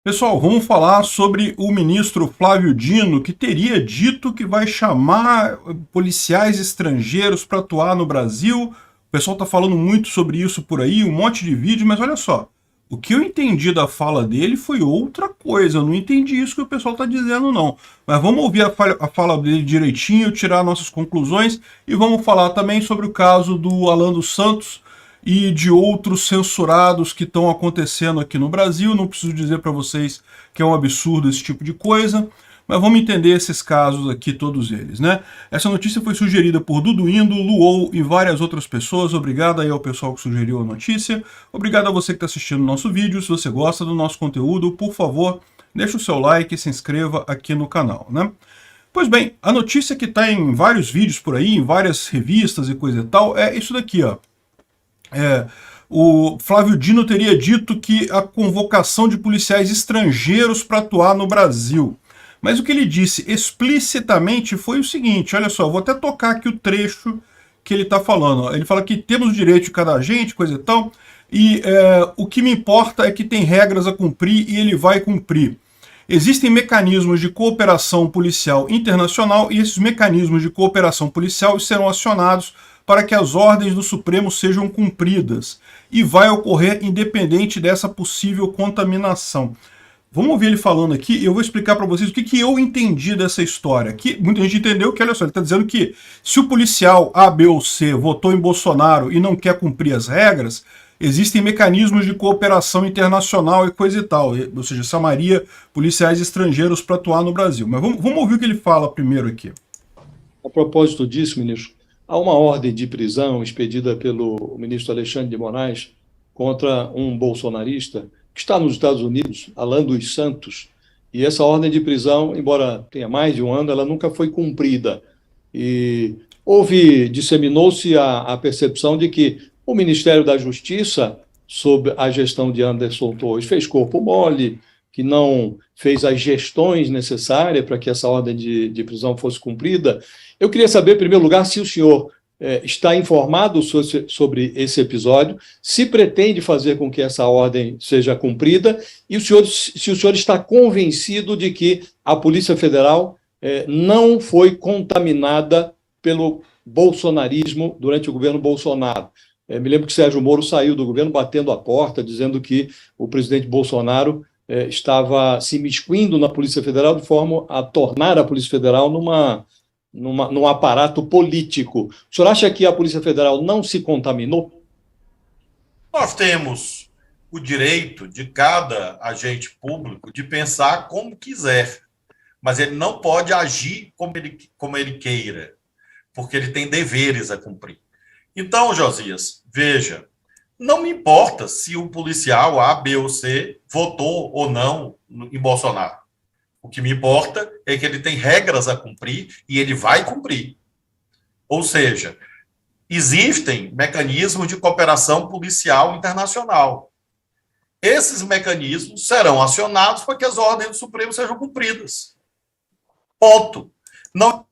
Pessoal, vamos falar sobre o ministro Flávio Dino, que teria dito que vai chamar policiais estrangeiros para atuar no Brasil. O pessoal está falando muito sobre isso por aí, um monte de vídeo, mas olha só, o que eu entendi da fala dele foi outra coisa, eu não entendi isso que o pessoal está dizendo não. Mas vamos ouvir a fala dele direitinho, tirar nossas conclusões e vamos falar também sobre o caso do Alan dos Santos, e de outros censurados que estão acontecendo aqui no Brasil. Não preciso dizer para vocês que é um absurdo esse tipo de coisa, mas vamos entender esses casos aqui, todos eles, né? Essa notícia foi sugerida por Duduindo, Luou e várias outras pessoas. Obrigado aí ao pessoal que sugeriu a notícia. Obrigado a você que está assistindo o nosso vídeo. Se você gosta do nosso conteúdo, por favor, deixa o seu like e se inscreva aqui no canal, né? Pois bem, a notícia que está em vários vídeos por aí, em várias revistas e coisa e tal, é isso daqui, ó. O Flávio Dino teria dito que a convocação de policiais estrangeiros para atuar no Brasil. Mas o que ele disse explicitamente foi o seguinte, olha só, vou até tocar aqui o trecho que ele está falando. Ele fala que temos o direito de cada agente, coisa e tal, e o que me importa é que tem regras a cumprir e ele vai cumprir. Existem mecanismos de cooperação policial internacional e esses mecanismos de cooperação policial serão acionados para que as ordens do Supremo sejam cumpridas. E vai ocorrer independente dessa possível contaminação. Vamos ouvir ele falando aqui e eu vou explicar para vocês o que eu entendi dessa história. Que muita gente entendeu que, olha só, ele está dizendo que se o policial A, B ou C votou em Bolsonaro e não quer cumprir as regras, existem mecanismos de cooperação internacional e coisa e tal. Ou seja, chamaria policiais estrangeiros para atuar no Brasil. Mas vamos ouvir o que ele fala primeiro aqui. A propósito disso, ministro, há uma ordem de prisão expedida pelo ministro Alexandre de Moraes contra um bolsonarista que está nos Estados Unidos, Alan dos Santos, e essa ordem de prisão, embora tenha mais de um ano, ela nunca foi cumprida. E disseminou-se a percepção de que o Ministério da Justiça, sob a gestão de Anderson Torres, fez corpo mole, que não fez as gestões necessárias para que essa ordem de prisão fosse cumprida. Eu queria saber, em primeiro lugar, se o senhor está informado sobre esse episódio, se pretende fazer com que essa ordem seja cumprida e se o senhor está convencido de que a Polícia Federal não foi contaminada pelo bolsonarismo durante o governo Bolsonaro. Me lembro que Sérgio Moro saiu do governo batendo a porta, dizendo que o presidente Bolsonaro estava se imiscuindo na Polícia Federal de forma a tornar a Polícia Federal num aparato político. O senhor acha que a Polícia Federal não se contaminou? Nós temos o direito de cada agente público de pensar como quiser, mas ele não pode agir como ele queira, porque ele tem deveres a cumprir. Então, Josias, veja, não me importa se o policial A, B ou C votou ou não em Bolsonaro. O que me importa é que ele tem regras a cumprir e ele vai cumprir. Ou seja, existem mecanismos de cooperação policial internacional. Esses mecanismos serão acionados para que as ordens do Supremo sejam cumpridas. Ponto. Não.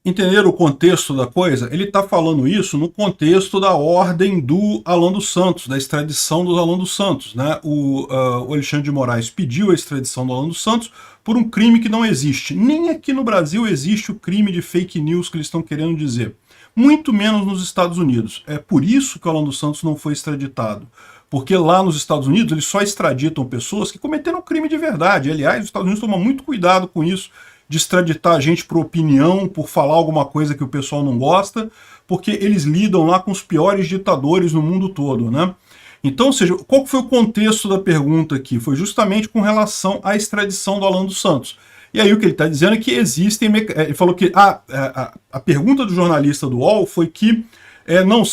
Entenderam o contexto da coisa? Ele está falando isso no contexto da ordem do Alan dos Santos, da extradição do Alan dos Santos, né? O Alexandre de Moraes pediu a extradição do Alan dos Santos por um crime que não existe. Nem aqui no Brasil existe o crime de fake news que eles estão querendo dizer. Muito menos nos Estados Unidos. É por isso que o Alan dos Santos não foi extraditado. Porque lá nos Estados Unidos eles só extraditam pessoas que cometeram crime de verdade. Aliás, os Estados Unidos tomam muito cuidado com isso, de extraditar a gente por opinião, por falar alguma coisa que o pessoal não gosta, porque eles lidam lá com os piores ditadores no mundo todo, né? Então, ou seja, qual foi o contexto da pergunta aqui? Foi justamente com relação à extradição do Alan dos Santos. E aí o que ele está dizendo é que existem... Ele falou que a pergunta do jornalista do UOL foi que não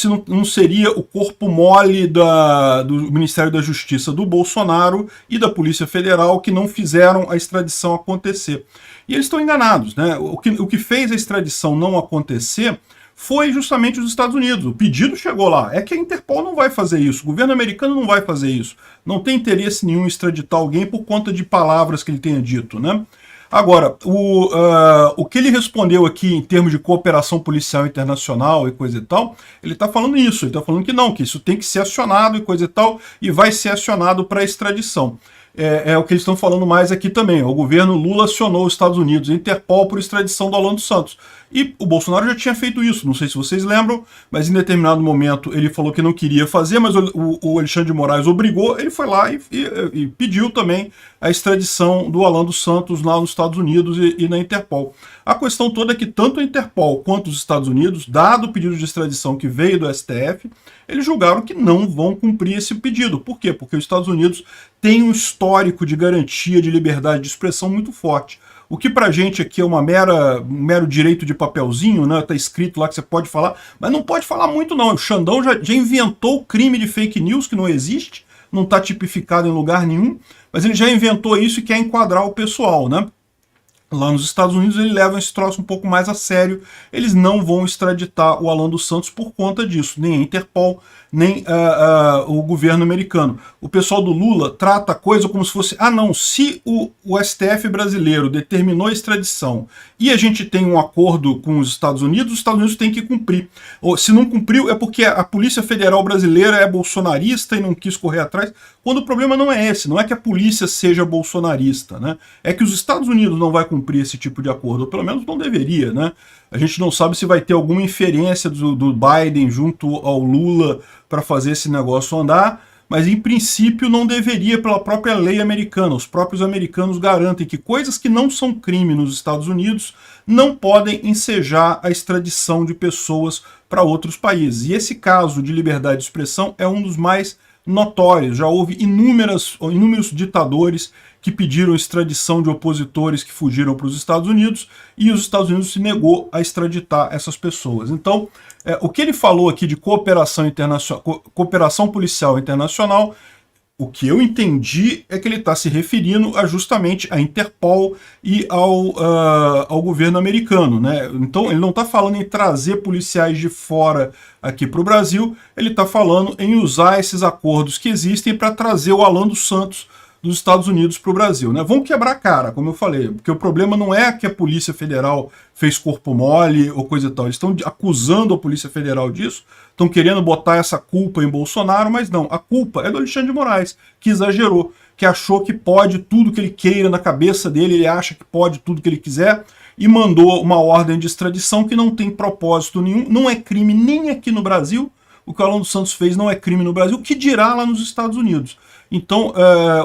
seria o corpo mole do Ministério da Justiça do Bolsonaro e da Polícia Federal que não fizeram a extradição acontecer. E eles estão enganados, né? O que fez a extradição não acontecer foi justamente os Estados Unidos. O pedido chegou lá. É que a Interpol não vai fazer isso, o governo americano não vai fazer isso. Não tem interesse nenhum em extraditar alguém por conta de palavras que ele tenha dito, né? Agora, o que ele respondeu aqui em termos de cooperação policial internacional e coisa e tal, ele está falando isso, ele está falando que não, que isso tem que ser acionado e coisa e tal, e vai ser acionado para extradição. é o que eles estão falando mais aqui também. O governo Lula acionou os Estados Unidos, a Interpol, por extradição do Alan dos Santos. E o Bolsonaro já tinha feito isso, não sei se vocês lembram, mas em determinado momento ele falou que não queria fazer, mas o Alexandre de Moraes obrigou, ele foi lá e pediu também a extradição do Alan dos Santos lá nos Estados Unidos e na Interpol. A questão toda é que tanto a Interpol quanto os Estados Unidos, dado o pedido de extradição que veio do STF, eles julgaram que não vão cumprir esse pedido. Por quê? Porque os Estados Unidos têm um histórico de garantia de liberdade de expressão muito forte. O que pra gente aqui é um mero direito de papelzinho, né? Tá escrito lá que você pode falar, mas não pode falar muito não. O Xandão já inventou o crime de fake news, que não existe, não está tipificado em lugar nenhum, mas ele já inventou isso e quer enquadrar o pessoal, né? Lá nos Estados Unidos ele leva esse troço um pouco mais a sério, eles não vão extraditar o Alan dos Santos por conta disso, nem a Interpol, nem o governo americano. O pessoal do Lula trata a coisa como se fosse, não, se o STF brasileiro determinou a extradição e a gente tem um acordo com os Estados Unidos têm que cumprir. Ou, se não cumpriu é porque a Polícia Federal brasileira é bolsonarista e não quis correr atrás, quando o problema não é esse, não é que a polícia seja bolsonarista, né? É que os Estados Unidos não vai cumprir esse tipo de acordo, ou pelo menos não deveria, né? A gente não sabe se vai ter alguma inferência do Biden junto ao Lula para fazer esse negócio andar, mas em princípio não deveria pela própria lei americana. Os próprios americanos garantem que coisas que não são crime nos Estados Unidos não podem ensejar a extradição de pessoas para outros países. E esse caso de liberdade de expressão é um dos mais notórios. Já houve inúmeros ditadores que pediram extradição de opositores que fugiram para os Estados Unidos e os Estados Unidos se negou a extraditar essas pessoas. Então, o que ele falou aqui de cooperação policial internacional, o que eu entendi é que ele está se referindo justamente à Interpol e ao governo americano, né? Então ele não está falando em trazer policiais de fora aqui para o Brasil, ele está falando em usar esses acordos que existem para trazer o Alan dos Santos dos Estados Unidos para o Brasil, né? Vão quebrar a cara, como eu falei, porque o problema não é que a Polícia Federal fez corpo mole ou coisa e tal, eles estão acusando a Polícia Federal disso, estão querendo botar essa culpa em Bolsonaro, mas não, a culpa é do Alexandre de Moraes, que exagerou, que achou que pode tudo que ele queira na cabeça dele, ele acha que pode tudo que ele quiser, e mandou uma ordem de extradição que não tem propósito nenhum, não é crime nem aqui no Brasil, o que o Alan dos Santos fez não é crime no Brasil, que dirá lá nos Estados Unidos. Então,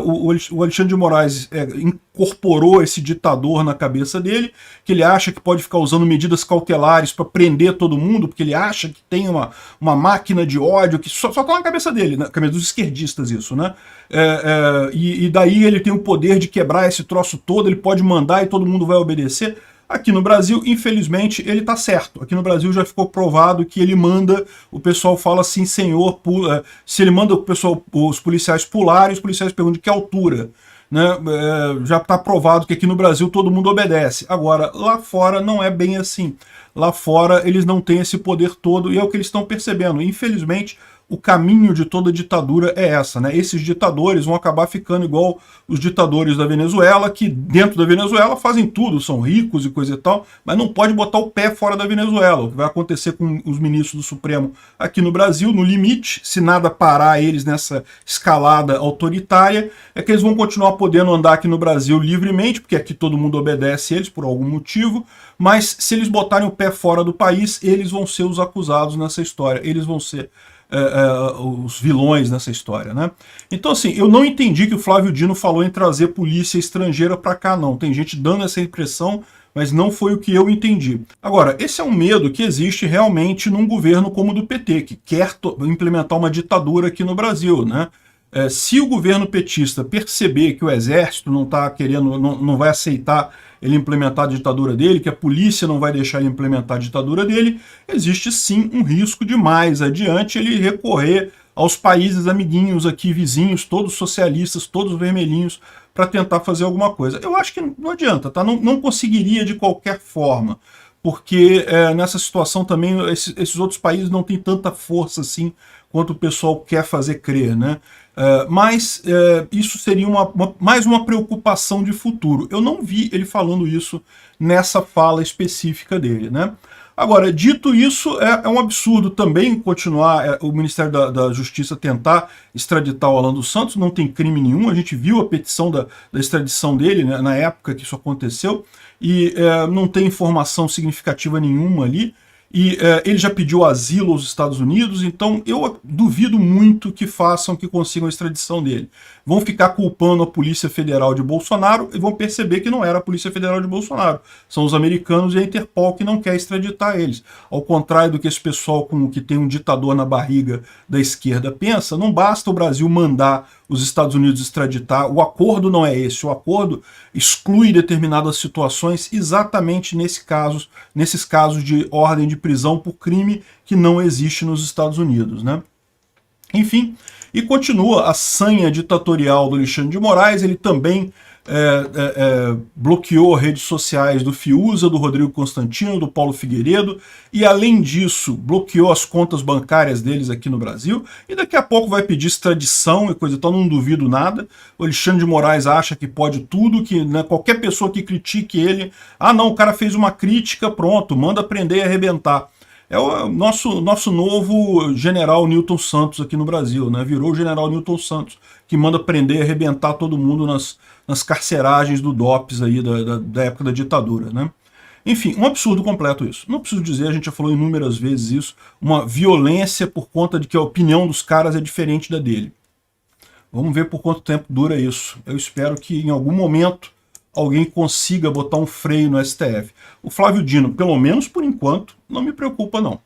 o Alexandre de Moraes incorporou esse ditador na cabeça dele, que ele acha que pode ficar usando medidas cautelares para prender todo mundo, porque ele acha que tem uma máquina de ódio, que só tá na cabeça dele, na cabeça dos esquerdistas isso, né? E daí ele tem o poder de quebrar esse troço todo, ele pode mandar e todo mundo vai obedecer. Aqui no Brasil, infelizmente, ele está certo. Aqui no Brasil já ficou provado que ele manda, o pessoal fala assim, senhor, pula. Se ele manda os policiais pularem, os policiais perguntam de que altura. Né? Já está provado que aqui no Brasil todo mundo obedece. Agora, lá fora não é bem assim. Lá fora eles não têm esse poder todo e é o que eles estão percebendo. Infelizmente, o caminho de toda ditadura é essa, né? Esses ditadores vão acabar ficando igual os ditadores da Venezuela, que dentro da Venezuela fazem tudo, são ricos e coisa e tal, mas não pode botar o pé fora da Venezuela. O que vai acontecer com os ministros do Supremo aqui no Brasil, no limite, se nada parar eles nessa escalada autoritária, é que eles vão continuar podendo andar aqui no Brasil livremente, porque aqui todo mundo obedece eles por algum motivo, mas se eles botarem o pé fora do país, eles vão ser os acusados nessa história, eles vão ser os vilões nessa história, né? Então, assim, eu não entendi que o Flávio Dino falou em trazer polícia estrangeira para cá, não. Tem gente dando essa impressão, mas não foi o que eu entendi. Agora, esse é um medo que existe realmente num governo como o do PT, que quer implementar uma ditadura aqui no Brasil, né? Se o governo petista perceber que o exército não está querendo, não vai aceitar ele implementar a ditadura dele, que a polícia não vai deixar ele implementar a ditadura dele, existe sim um risco de mais adiante ele recorrer aos países amiguinhos aqui, vizinhos, todos socialistas, todos vermelhinhos, para tentar fazer alguma coisa. Eu acho que não adianta, tá? Não conseguiria de qualquer forma, porque nessa situação também esses outros países não têm tanta força assim quanto o pessoal quer fazer crer, né? Mas isso seria mais uma preocupação de futuro. Eu não vi ele falando isso nessa fala específica dele, né? Agora, dito isso, é um absurdo também continuar o Ministério da Justiça tentar extraditar o Alan dos Santos, não tem crime nenhum, a gente viu a petição da extradição dele, né, na época que isso aconteceu, e não tem informação significativa nenhuma ali, e ele já pediu asilo aos Estados Unidos, então eu duvido muito que consigam a extradição dele. Vão ficar culpando a Polícia Federal de Bolsonaro e vão perceber que não era a Polícia Federal de Bolsonaro. São os americanos e a Interpol que não quer extraditar eles. Ao contrário do que esse pessoal que tem um ditador na barriga da esquerda pensa, não basta o Brasil mandar os Estados Unidos extraditar, o acordo não é esse, o acordo exclui determinadas situações exatamente nesses casos de ordem de prisão por crime que não existe nos Estados Unidos, né? Enfim, e continua a sanha ditatorial do Alexandre de Moraes, ele também bloqueou redes sociais do Fiuza, do Rodrigo Constantino, do Paulo Figueiredo, e além disso, bloqueou as contas bancárias deles aqui no Brasil, e daqui a pouco vai pedir extradição e coisa e tal, não duvido nada. O Alexandre de Moraes acha que pode tudo, que né, qualquer pessoa que critique ele, não, o cara fez uma crítica, pronto, manda prender e arrebentar. É o nosso novo general Newton Santos aqui no Brasil, né? Virou o general Newton Santos, que manda prender e arrebentar todo mundo nas carceragens do DOPS aí da época da ditadura, né? Enfim, um absurdo completo isso. Não preciso dizer, a gente já falou inúmeras vezes isso, uma violência por conta de que a opinião dos caras é diferente da dele. Vamos ver por quanto tempo dura isso. Eu espero que em algum momento alguém consiga botar um freio no STF. O Flávio Dino, pelo menos por enquanto, não me preocupa não.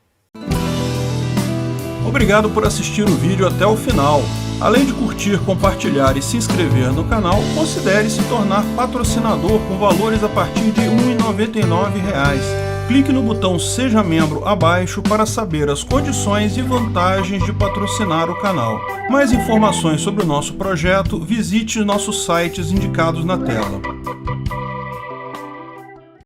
Obrigado por assistir o vídeo até o final. Além de curtir, compartilhar e se inscrever no canal, considere se tornar patrocinador com valores a partir de R$ 1,99. Clique no botão Seja Membro abaixo para saber as condições e vantagens de patrocinar o canal. Mais informações sobre o nosso projeto, visite nossos sites indicados na tela.